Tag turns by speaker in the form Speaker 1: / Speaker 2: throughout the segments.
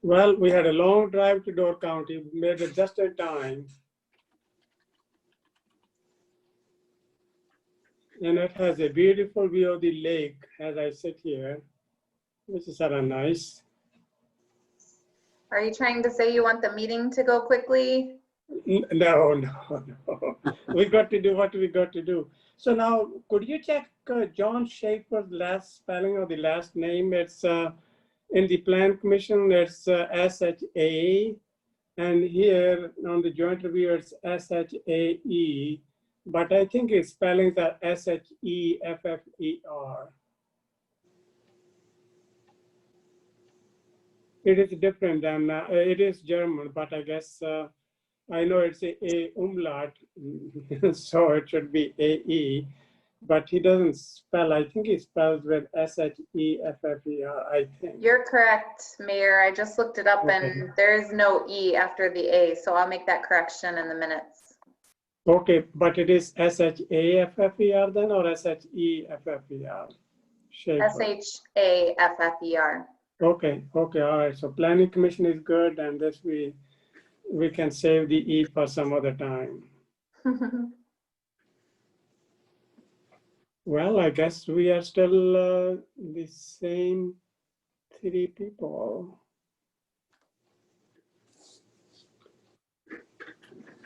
Speaker 1: Well, we had a long drive to Door County, we made it just in time. And it has a beautiful view of the lake as I sit here, which is sort of nice.
Speaker 2: Are you trying to say you want the meeting to go quickly?
Speaker 1: No. We got to do what we got to do. So now, could you check John Schaefer's last spelling of the last name? It's in the Plan Commission, it's SHA, and here on the joint review, it's SHAE, but I think his spellings are SHEFFER. It is different than, it is German, but I guess, I know it's a umlaut, so it should be AE, but he doesn't spell, I think he spells with SHEFFER, I think.
Speaker 2: You're correct, Mayor. I just looked it up and there is no E after the A, so I'll make that correction in the minutes.
Speaker 1: Okay, but it is SHAFFER then, or SHEFFER?
Speaker 2: SHAFFER.
Speaker 1: Okay, all right. So Planning Commission is good, and this we can save the E for some other time. Well, I guess we are still the same 3 people.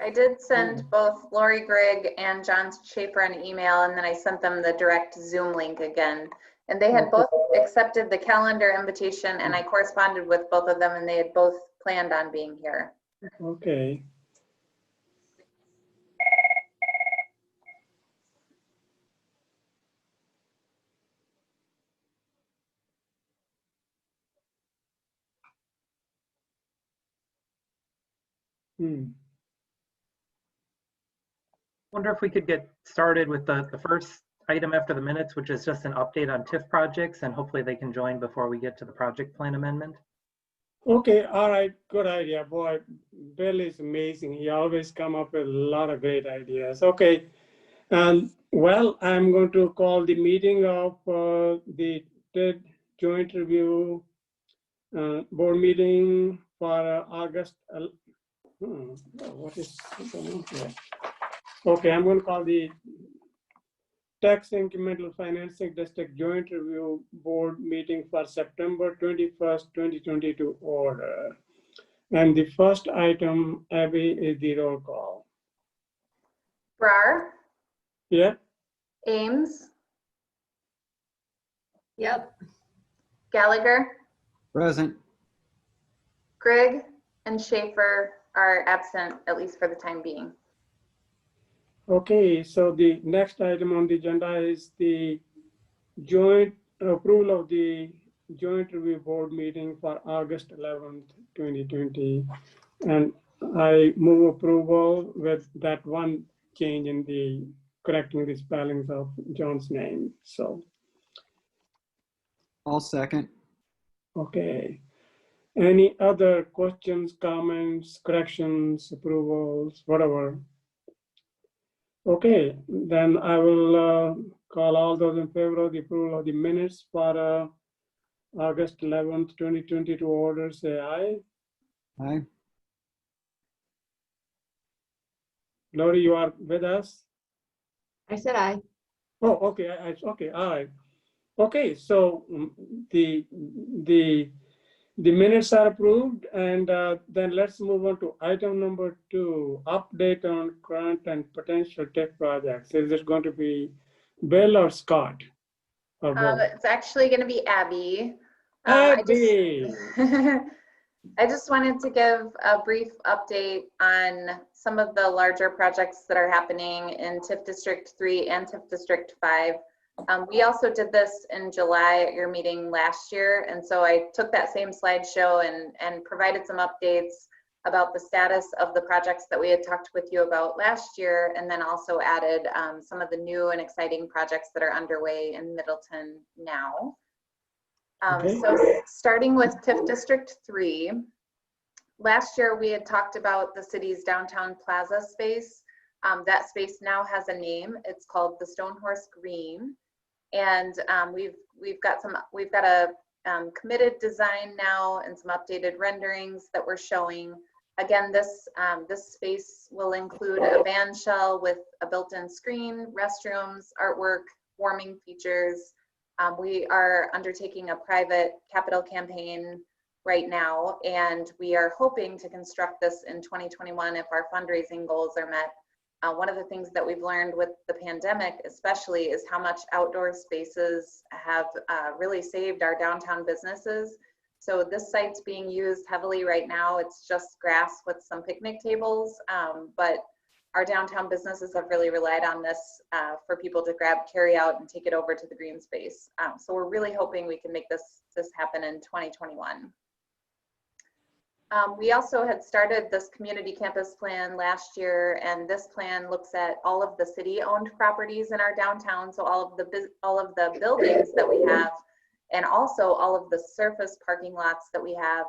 Speaker 2: I did send both Lori Grigg and John Schaefer an email, and then I sent them the direct Zoom link again. And they had both accepted the calendar invitation, and I corresponded with both of them, and they had both planned on being here.
Speaker 1: Okay.
Speaker 3: Wonder if we could get started with the first item after the minutes, which is just an update on TIF projects, and hopefully they can join before we get to the project plan amendment.
Speaker 1: Okay, all right, good idea. Boy, Bill is amazing. He always come up with a lot of great ideas. Okay, well, I'm going to call the meeting of the TID joint review board meeting for August. What is going on here? Okay, I'm going to call the Tax Incremental Financing District Joint Review Board meeting for September 21st, 2022 order. And the first item, Abby, is the roll call.
Speaker 2: Brar?
Speaker 1: Yeah.
Speaker 2: Ames?
Speaker 4: Yep.
Speaker 2: Gallagher?
Speaker 5: Present.
Speaker 2: Grigg and Schaefer are absent, at least for the time being.
Speaker 1: Okay, so the next item on the agenda is the joint approval of the joint review board meeting for August 11th, 2020. And I move approval with that one change in the correcting the spellings of John's name. So.
Speaker 5: I'll second.
Speaker 1: Okay. Any other questions, comments, corrections, approvals, whatever? Okay, then I will call all those in favor of the approval of the minutes for August 11th, 2022 order, say aye.
Speaker 5: Aye.
Speaker 1: Lori, you are with us?
Speaker 4: I said aye.
Speaker 1: Oh, okay, okay, all right. Okay, so the minutes are approved, and then let's move on to item number 2, update on current and potential TIF projects. Is it going to be Bill or Scott? Or both?
Speaker 2: It's actually going to be Abby.
Speaker 1: Abby!
Speaker 2: I just wanted to give a brief update on some of the larger projects that are happening in TIF District 3 and TIF District 5. We also did this in July at your meeting last year, and so I took that same slideshow and provided some updates about the status of the projects that we had talked with you about last year, and then also added some of the new and exciting projects that are underway in Middleton now.
Speaker 1: Okay.
Speaker 2: So starting with TIF District 3, last year we had talked about the city's downtown plaza space. That space now has a name. It's called the Stonehorse Green. And we've we've got a committed design now and some updated renderings that we're showing. Again, this space will include a band shell with a built-in screen, restrooms, artwork, warming features. We are undertaking a private capital campaign right now, and we are hoping to construct this in 2021 if our fundraising goals are met. One of the things that we've learned with the pandemic especially is how much outdoor spaces have really saved our downtown businesses. So this site's being used heavily right now. It's just grass with some picnic tables, but our downtown businesses have really relied on this for people to grab carry out and take it over to the green space. So we're really hoping we can make this happen in 2021. We also had started this community campus plan last year, and this plan looks at all of the city-owned properties in our downtown, so all of the buildings that we have, and also all of the surface parking lots that we have.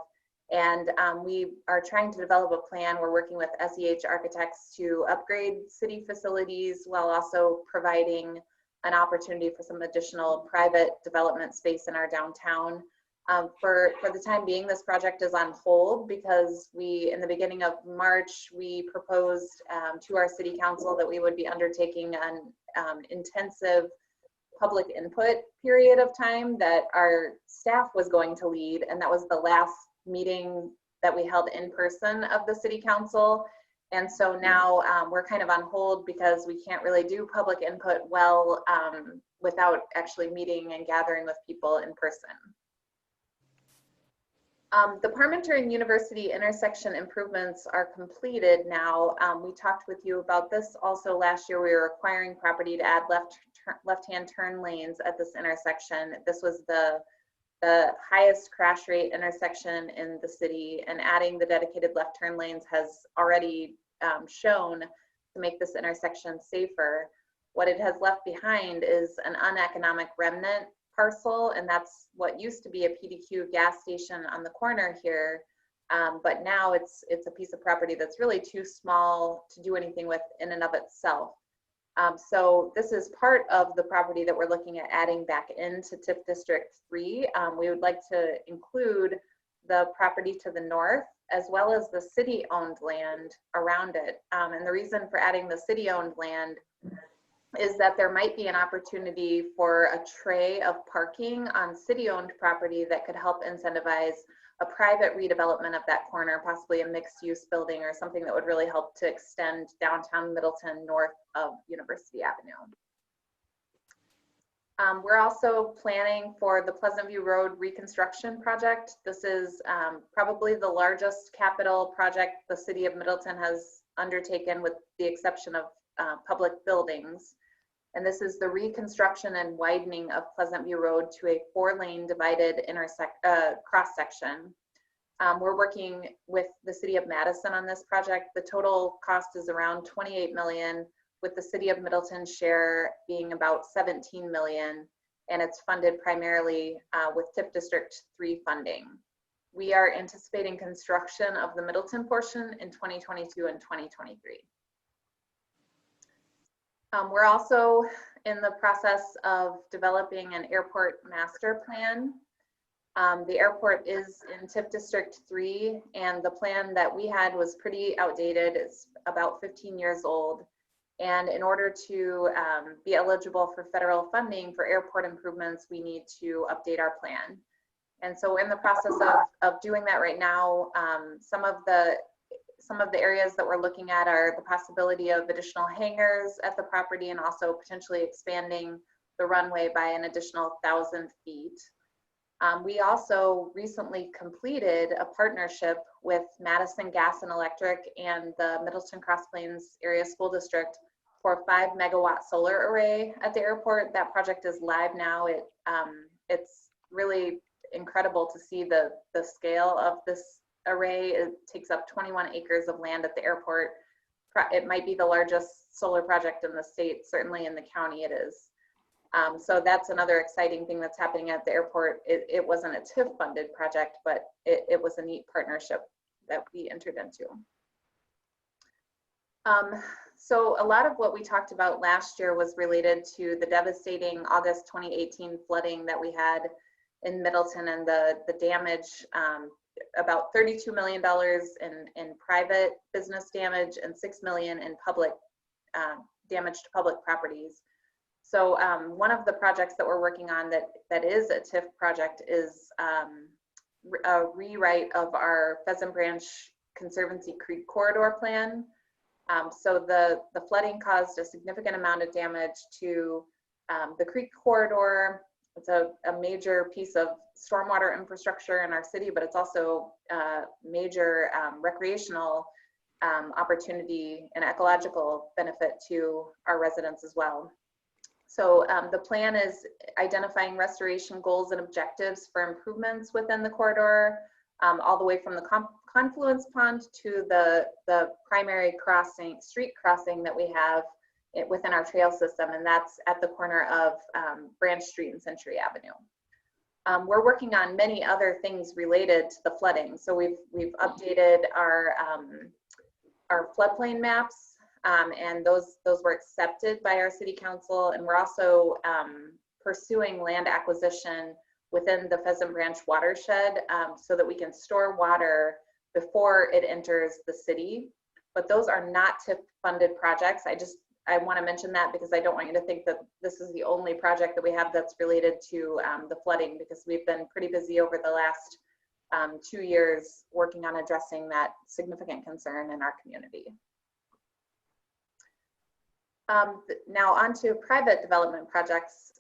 Speaker 2: And we are trying to develop a plan. We're working with SEH Architects to upgrade city facilities while also providing an opportunity for some additional private development space in our downtown. For the time being, this project is on hold because in the beginning of March, we proposed to our city council that we would be undertaking an intensive public input period of time that our staff was going to lead, and that was the last meeting that we held in person of the city council. And so now we're kind of on hold because we can't really do public input well without actually meeting and gathering with people in person. The Parmenter and University intersection improvements are completed now. We talked with you about this also last year. We were acquiring property to add left-hand turn lanes at this intersection. This was the highest crash rate intersection in the city, and adding the dedicated left turn lanes has already shown to make this intersection safer. What it has left behind is an uneconomic remnant parcel, and that's what used to be a PDQ gas station on the corner here, but now it's a piece of property that's really too small to do anything with in and of itself. So this is part of the property that we're looking at adding back into TIF District 3. We would like to include the property to the north as well as the city-owned land around it. And the reason for adding the city-owned land is that there might be an opportunity for a tray of parking on city-owned property that could help incentivize a private redevelopment of that corner, possibly a mixed-use building or something that would really help to extend downtown Middleton north of University Avenue. We're also planning for the Pleasant View Road reconstruction project. This is probably the largest capital project the city of Middleton has undertaken, with the exception of public buildings. And this is the reconstruction and widening of Pleasant View Road to a 4-lane divided cross section. We're working with the city of Madison on this project. The total cost is around $28 million, with the city of Middleton's share being about $17 million, and it's funded primarily with TIF District 3 funding. We are anticipating construction of the Middleton portion in 2022 and 2023. We're also in the process of developing an airport master plan. The airport is in TIF District 3, and the plan that we had was pretty outdated. It's about 15 years old. And in order to be eligible for federal funding for airport improvements, we need to update our plan. And so we're in the process of doing that right now. Some of the areas that we're looking at are the possibility of additional hangars at the property, and also potentially expanding the runway by an additional 1,000 feet. We also recently completed a partnership with Madison Gas and Electric and the Middleton Cross Plains Area School District for a 5-megawatt solar array at the airport. That project is live now. It's really incredible to see the scale of this array. It takes up 21 acres of land at the airport. It might be the largest solar project in the state, certainly in the county it is. So that's another exciting thing that's happening at the airport. It wasn't a TIF funded project, but it was a neat partnership that we entered into. So a lot of what we talked about last year was related to the devastating August 2018 flooding that we had in Middleton, and the damage, about $32 million in private business damage and $6 million in public damage to public properties. So one of the projects that we're working on that is a TIF project is a rewrite of our Pheasant Branch Conservancy Creek Corridor Plan. So the flooding caused a significant amount of damage to the creek corridor. It's a major piece of stormwater infrastructure in our city, but it's also a major recreational opportunity and ecological benefit to our residents as well. So the plan is identifying restoration goals and objectives for improvements within the corridor, all the way from the confluence pond to the primary crossing, street crossing that we have within our trail system, and that's at the corner of Branch Street and Century Avenue. We're working on many other things related to the flooding. So we've updated our floodplain maps, and those were accepted by our city council, and we're also pursuing land acquisition within the Pheasant Branch watershed so that we can store water before it enters the city. But those are not TIF funded projects. I want to mention that because I don't want you to think that this is the only project that we have that's related to the flooding, because we've been pretty busy over the last 2 years working on addressing that significant concern in our community. Now on to private development projects.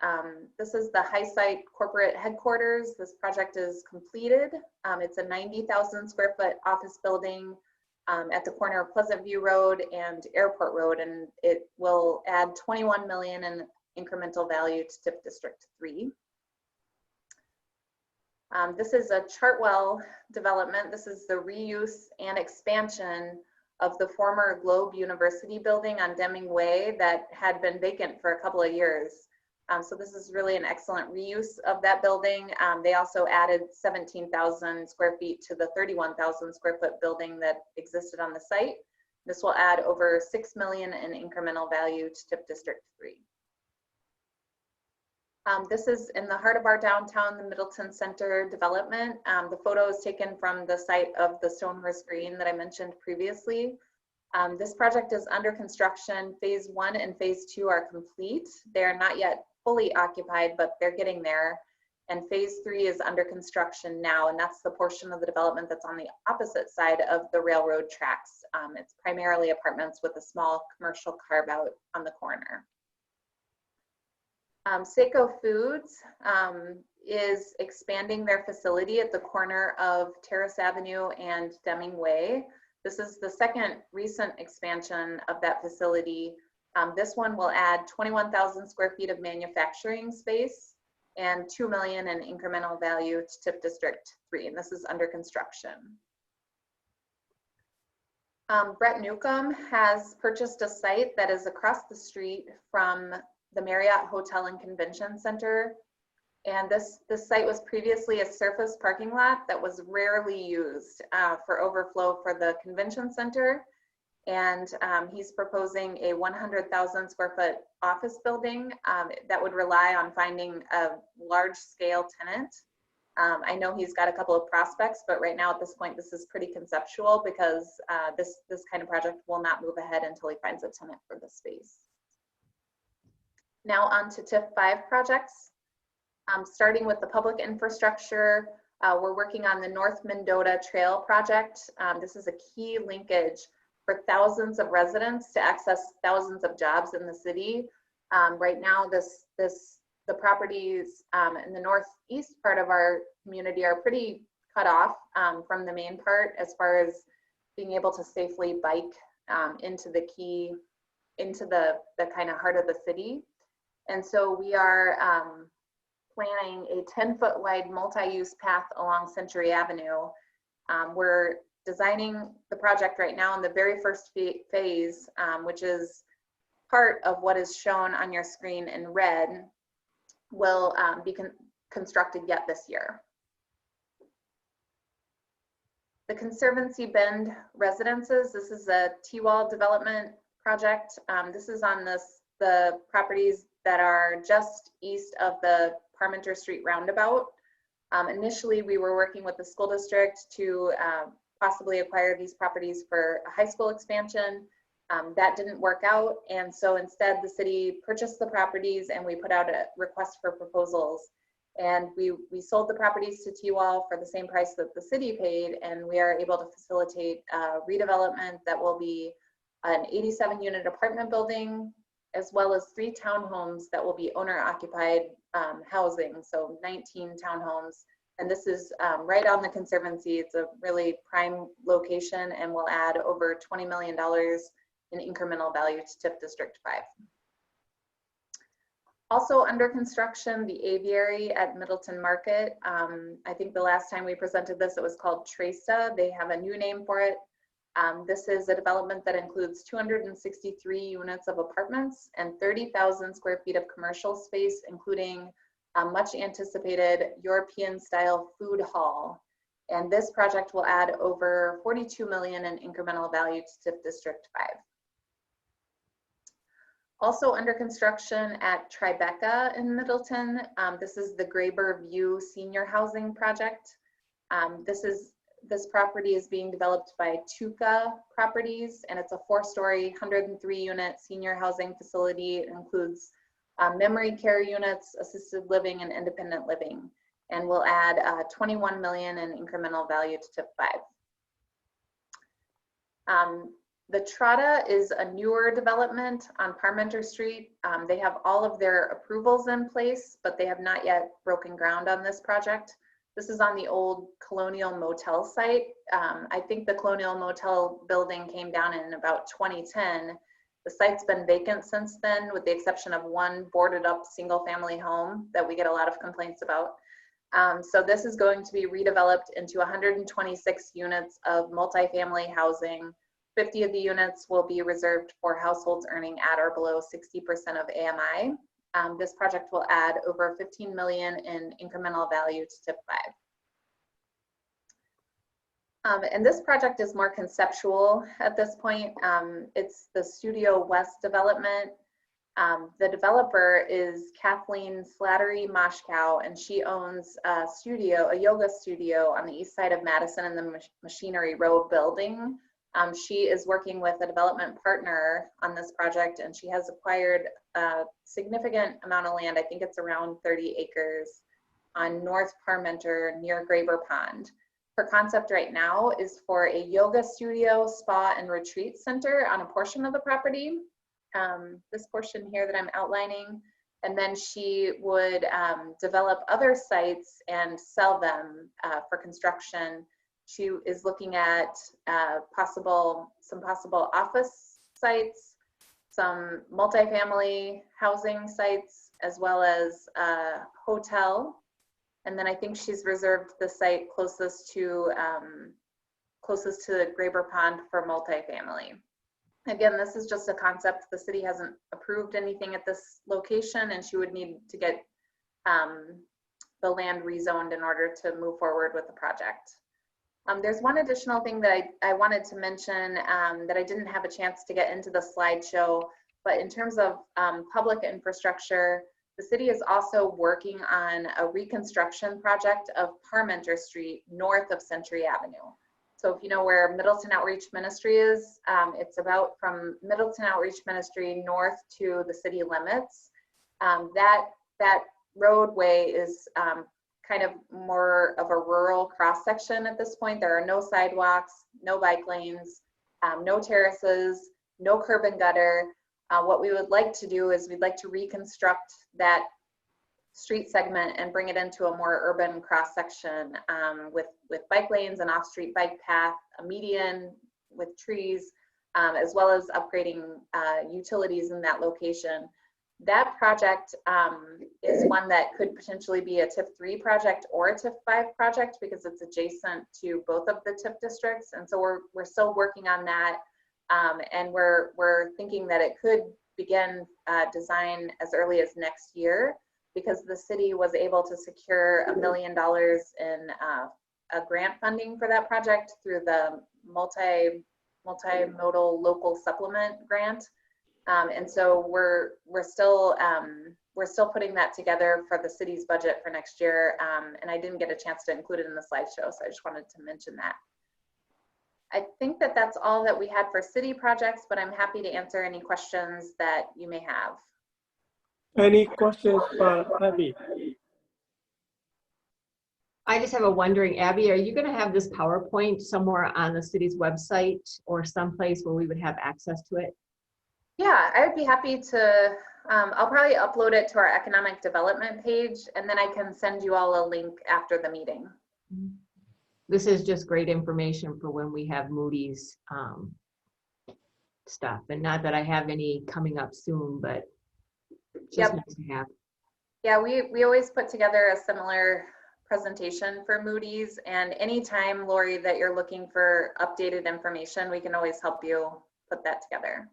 Speaker 2: This is the High Site corporate headquarters. This project is completed. It's a 90,000 square foot office building at the corner of Pleasant View Road and Airport Road, and it will add 21 million in incremental value to TIF District 3. This is a Chartwell development. This is the reuse and expansion of the former Globe University building on Deming Way that had been vacant for a couple of years. So this is really an excellent reuse of that building. They also added 17,000 square feet to the 31,000 square foot building that existed on the site. This will add over 6 million in incremental value to TIF District 3. This is in the heart of our downtown, the Middleton Center development. The photo is taken from the site of the Stonehurst Green that I mentioned previously. This project is under construction. Phase 1 and Phase 2 are complete. They are not yet fully occupied, but they're getting there. And Phase 3 is under construction now, and that's the portion of the development that's on the opposite side of the railroad tracks. It's primarily apartments with a small commercial carve out on the corner. Seiko Foods is expanding their facility at the corner of Terrace Avenue and Deming Way. This is the second recent expansion of that facility. This one will add 21,000 square feet of manufacturing space and 2 million in incremental value to TIF District 3, and this is under construction. Brett Newcomb has purchased a site that is across the street from the Marriott Hotel and Convention Center. And this site was previously a surface parking lot that was rarely used for overflow for the convention center. And he's proposing a 100,000 square foot office building that would rely on finding a large scale tenant. I know he's got a couple of prospects, but right now at this point, this is pretty conceptual because this kind of project will not move ahead until he finds a tenant for the space. Now on to TIF 5 projects. Starting with the public infrastructure, we're working on the North Mendota Trail project. This is a key linkage for thousands of residents to access thousands of jobs in the city. Right now, the properties in the northeast part of our community are pretty cut off from the main part as far as being able to safely bike into the kind of heart of the city. And so we are planning a 10-foot wide multi-use path along Century Avenue. We're designing the project right now in the very first phase, which is part of what is shown on your screen in red, will be constructed yet this year. The Conservancy Bend Residences, this is a T-wall development project. This is on the properties that are just east of the Parmenter Street roundabout. Initially, we were working with the school district to possibly acquire these properties for a high school expansion. That didn't work out, and so instead the city purchased the properties and we put out a request for proposals. And we sold the properties to T-wall for the same price that the city paid, and we are able to facilitate redevelopment that will be an 87-unit apartment building, as well as 3 townhomes that will be owner-occupied housing, so 19 townhomes. And this is right on the Conservancy. It's a really prime location and will add over $20 million in incremental value to TIF District 5. Also under construction, the aviary at Middleton Market. I think the last time we presented this, it was called Tresta. They have a new name for it. This is a development that includes 263 units of apartments and 30,000 square feet of commercial space, including a much anticipated European style food hall. And this project will add over 42 million in incremental value to TIF District 5. Also under construction at Tribeca in Middleton, this is the Graber View Senior Housing Project. This property is being developed by Tuca Properties, and it's a 4-story, 103-unit senior housing facility. It includes memory care units, assisted living, and independent living, and will add 21 million in incremental value to TIF 5. The Trotta is a newer development on Parmenter Street. They have all of their approvals in place, but they have not yet broken ground on this project. This is on the old Colonial Motel site. I think the Colonial Motel building came down in about 2010. The site's been vacant since then, with the exception of one boarded up single family home that we get a lot of complaints about. So this is going to be redeveloped into 126 units of multifamily housing. 50 of the units will be reserved for households earning at or below 60% of AMI. This project will add over 15 million in incremental value to TIF 5. And this project is more conceptual at this point. It's the Studio West development. The developer is Kathleen Slattery Moshkow, and she owns a yoga studio on the east side of Madison in the Machinery Row building. She is working with a development partner on this project, and she has acquired a significant amount of land. I think it's around 30 acres on North Parmenter near Graber Pond. Her concept right now is for a yoga studio, spa, and retreat center on a portion of the property. This portion here that I'm outlining, and then she would develop other sites and sell them for construction. She is looking at some possible office sites, some multifamily housing sites, as well as a hotel. And then I think she's reserved the site closest to Graber Pond for multifamily. Again, this is just a concept. The city hasn't approved anything at this location, and she would need to get the land rezoned in order to move forward with the project. There's one additional thing that I wanted to mention that I didn't have a chance to get into the slideshow, but in terms of public infrastructure, the city is also working on a reconstruction project of Parmenter Street north of Century Avenue. So if you know where Middleton Outreach Ministry is, it's about from Middleton Outreach Ministry north to the city limits. That roadway is kind of more of a rural cross section at this point. There are no sidewalks, no bike lanes, no terraces, no curb and gutter. What we would like to do is we'd like to reconstruct that street segment and bring it into a more urban cross section with bike lanes, an off-street bike path, a median with trees, as well as upgrading utilities in that location. That project is one that could potentially be a TIF 3 project or a TIF 5 project because it's adjacent to both of the TIF districts. And so we're still working on that. And we're thinking that it could begin design as early as next year because the city was able to secure $1 million in grant funding for that project through the multimodal local supplement grant. And so we're still putting that together for the city's budget for next year. And I didn't get a chance to include it in the slideshow, so I just wanted to mention that. I think that that's all that we had for city projects, but I'm happy to answer any questions that you may have.
Speaker 1: Any questions for Abby?
Speaker 4: I just have a wondering, Abby, are you going to have this PowerPoint somewhere on the city's website or someplace where we would have access to it?
Speaker 2: Yeah, I would be happy to. I'll probably upload it to our economic development page, and then I can send you all a link after the meeting.
Speaker 4: This is just great information for when we have Moody's stuff. And not that I have any coming up soon, but just nice to have.
Speaker 2: Yeah, we always put together a similar presentation for Moody's, and anytime, Lori, that you're looking for updated information, we can always help you put that together.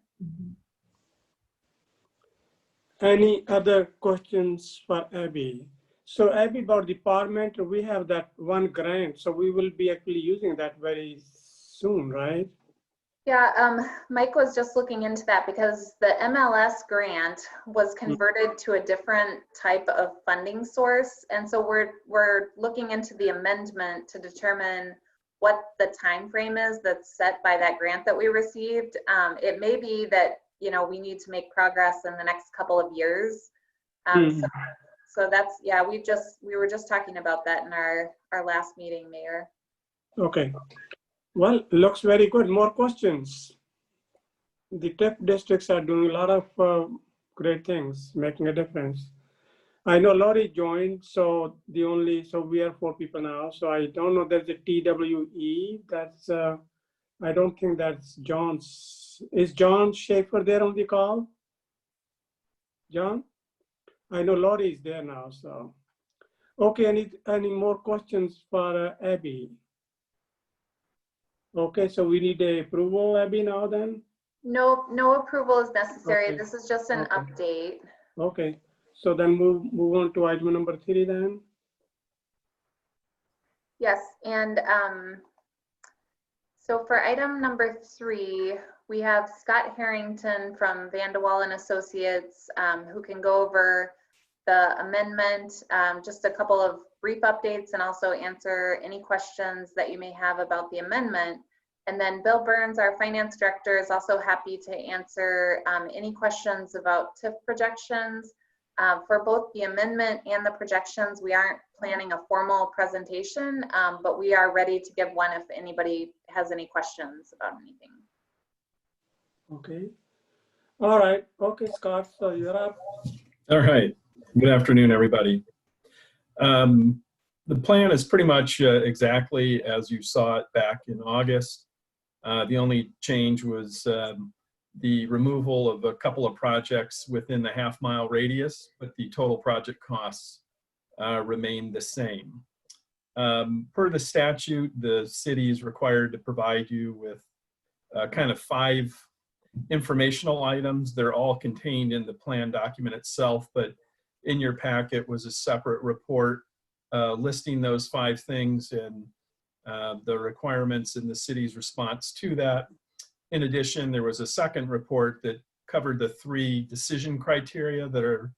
Speaker 1: Any other questions for Abby? So Abby, about department, we have that one grant, so we will be actually using that very soon, right?
Speaker 2: Yeah, Mike was just looking into that because the MLS grant was converted to a different type of funding source. And so we're looking into the amendment to determine what the time frame is that's set by that grant that we received. It may be that, you know, we need to make progress in the next couple of years. So that's, yeah, we were just talking about that in our last meeting, Mayor.
Speaker 1: Okay. Well, looks very good. More questions? The TIF districts are doing a lot of great things, making a difference. I know Lori joined, so we are 4 people now. So I don't know, there's a TWE. That's, I don't think that's John's. Is John Schaefer there on the call? John? I know Lori is there now, so. Okay, any more questions for Abby? Okay, so we need a approval, Abby, now then?
Speaker 2: No approval is necessary.
Speaker 1: Okay.
Speaker 2: This is just an update.
Speaker 1: Okay, so then move on to item number 3 then.
Speaker 2: Yes, and so for item number 3, we have Scott Harrington from Vandewaal and Associates who can go over the amendment, just a couple of brief updates, and also answer any questions that you may have about the amendment. And then Bill Burns, our finance director, is also happy to answer any questions about TIF projections. For both the amendment and the projections, we aren't planning a formal presentation, but we are ready to give one if anybody has any questions about anything.
Speaker 1: Okay. All right. Okay, Scott, so you're up.
Speaker 6: All right. Good afternoon, everybody. The plan is pretty much exactly as you saw it back in August. The only change was the removal of a couple of projects within the half-mile radius, but the total project costs remain the same. Per the statute, the city is required to provide you with kind of 5 informational items. They're all contained in the plan document itself, but in your packet was a separate report listing those 5 things and the requirements in the city's response to that. In addition, there was a second report that covered the 3 decision criteria that are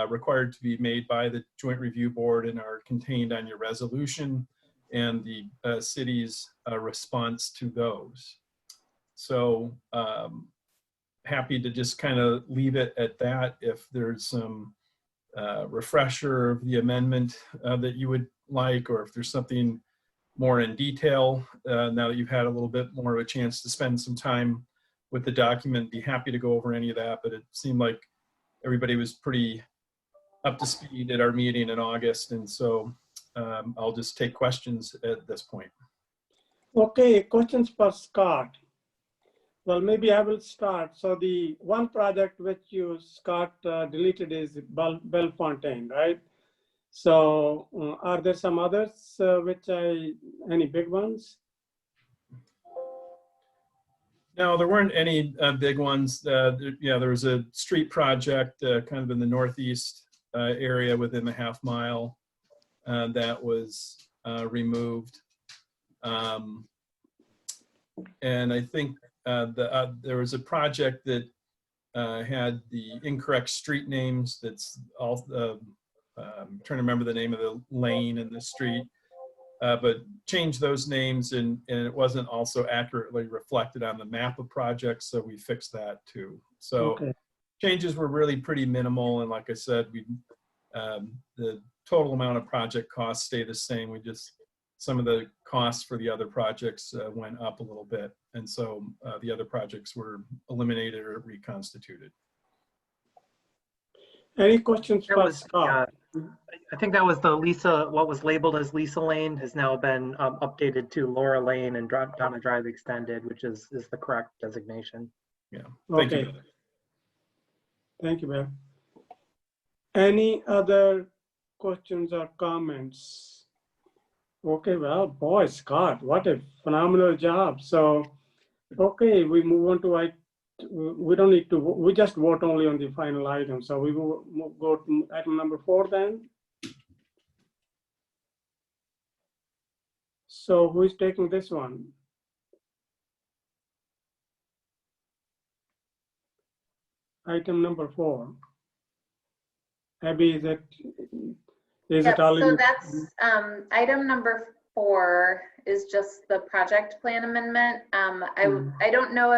Speaker 6: required to be made by the Joint Review Board and are contained on your resolution, and the city's response to those. So happy to just kind of leave it at that. If there's some refresher of the amendment that you would like, or if there's something more in detail, now that you've had a little bit more of a chance to spend some time with the document, be happy to go over any of that. But it seemed like everybody was pretty up to speed at our meeting in August. And so I'll just take questions at this point.
Speaker 1: Okay, questions for Scott. Well, maybe I will start. So the one project which you, Scott, deleted is Bellefontaine, right? So are there some others any big ones?
Speaker 6: No, there weren't any big ones. Yeah, there was a street project kind of in the northeast area within the half-mile that was removed. And I think there was a project that had the incorrect street names. That's all. I'm trying to remember the name of the lane in the street, but changed those names, and it wasn't also accurately reflected on the map of projects. So we fixed that too. So
Speaker 1: Okay.
Speaker 6: changes were really pretty minimal, and like I said, the total amount of project costs stay the same. We just, some of the costs for the other projects went up a little bit, and so the other projects were eliminated or reconstituted.
Speaker 1: Any questions
Speaker 3: That
Speaker 1: for
Speaker 3: was,
Speaker 1: Scott?
Speaker 3: I think that was the Lisa, what was labeled as Lisa Lane has now been updated to Laura Lane and Donna Drive Extended, which is the correct designation.
Speaker 6: Yeah. Thank
Speaker 1: Okay.
Speaker 6: you.
Speaker 1: Thank you, Bill. Any other questions or comments? Okay, well, boy, Scott, what a phenomenal job. So, okay, we move on to we don't need to, we just vote only on the final item. So we will go to item number 4 then. So who is taking this one? Item number 4. Abby, is
Speaker 2: Yep,
Speaker 1: it all
Speaker 2: so
Speaker 1: in?
Speaker 2: that's item number 4 is just the project plan amendment. I don't know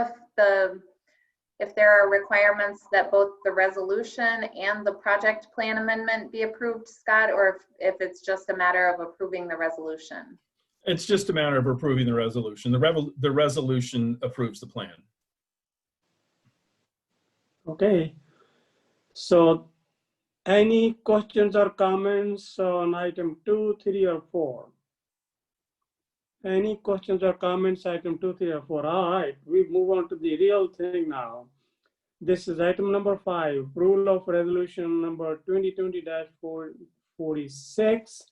Speaker 2: if there are requirements that both the resolution and the project plan amendment be approved, Scott, or if it's just a matter of approving the resolution.
Speaker 6: It's just a matter of approving the resolution. The resolution approves the plan.
Speaker 1: Okay. So any questions or comments on item 2, 3, or 4? Any questions or comments, item 2, 3, or 4? All right, we move on to the real thing now. This is item number 5, approval of resolution number 2020-46,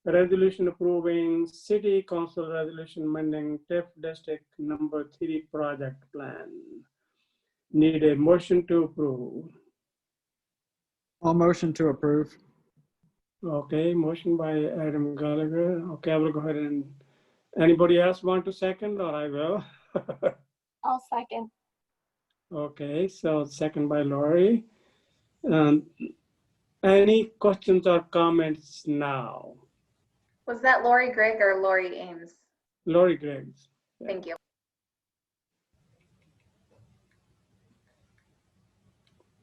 Speaker 1: resolution approving city council resolution amending TIF district number 3 project plan. Need a motion to approve.
Speaker 5: All motion to approve.
Speaker 1: Okay, motion by Adam Gallagher. Okay, I will go ahead and, anybody else want to second, or I will?
Speaker 7: I'll second.
Speaker 1: Okay, so second by Lori. Any questions or comments now?
Speaker 2: Was that Lori Gregg or Lori Ames?
Speaker 1: Lori Griggs.
Speaker 2: Thank you.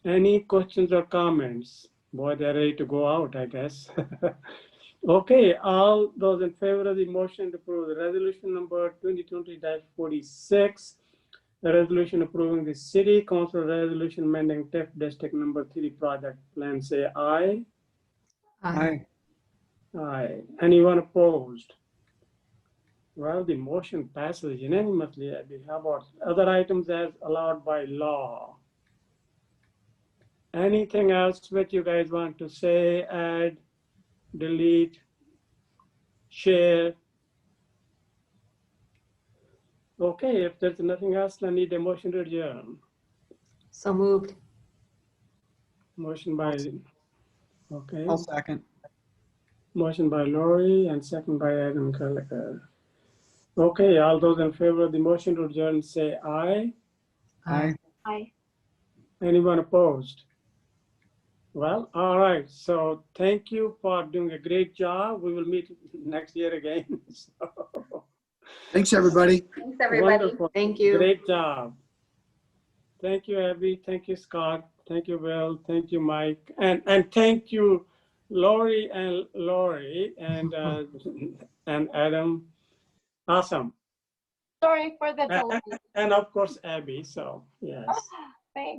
Speaker 1: Any questions or comments? Boy, they're ready to go out, I guess. Okay, all those in favor of the motion to approve the resolution number 2020-46, the resolution approving the city council resolution amending TIF district number 3 project plan, say aye.
Speaker 5: Aye.
Speaker 1: Aye. Anyone opposed? Well, the motion passes unanimously. How about other items as allowed by law? Anything else that you guys want to say, add, delete, share? Okay, if there's nothing else, I need a motion to adjourn.
Speaker 4: So moved.
Speaker 1: Motion by, okay.
Speaker 5: I'll second.
Speaker 1: Motion by Lori and second by Adam Gallagher. Okay, all those in favor of the motion to adjourn say aye.
Speaker 5: Aye.
Speaker 7: Aye.
Speaker 1: Anyone opposed? Well, all right. So thank you for doing a great job. We will meet next year again. So,
Speaker 8: Thanks, everybody.
Speaker 2: Thanks, everybody.
Speaker 1: wonderful.
Speaker 4: Thank you.
Speaker 1: Great job. Thank you, Abby. Thank you, Scott. Thank you, Will. Thank you, Mike. And thank you, Lori and and Adam. Awesome.
Speaker 7: Sorry for the delay.
Speaker 1: And of course, Abby. So yes.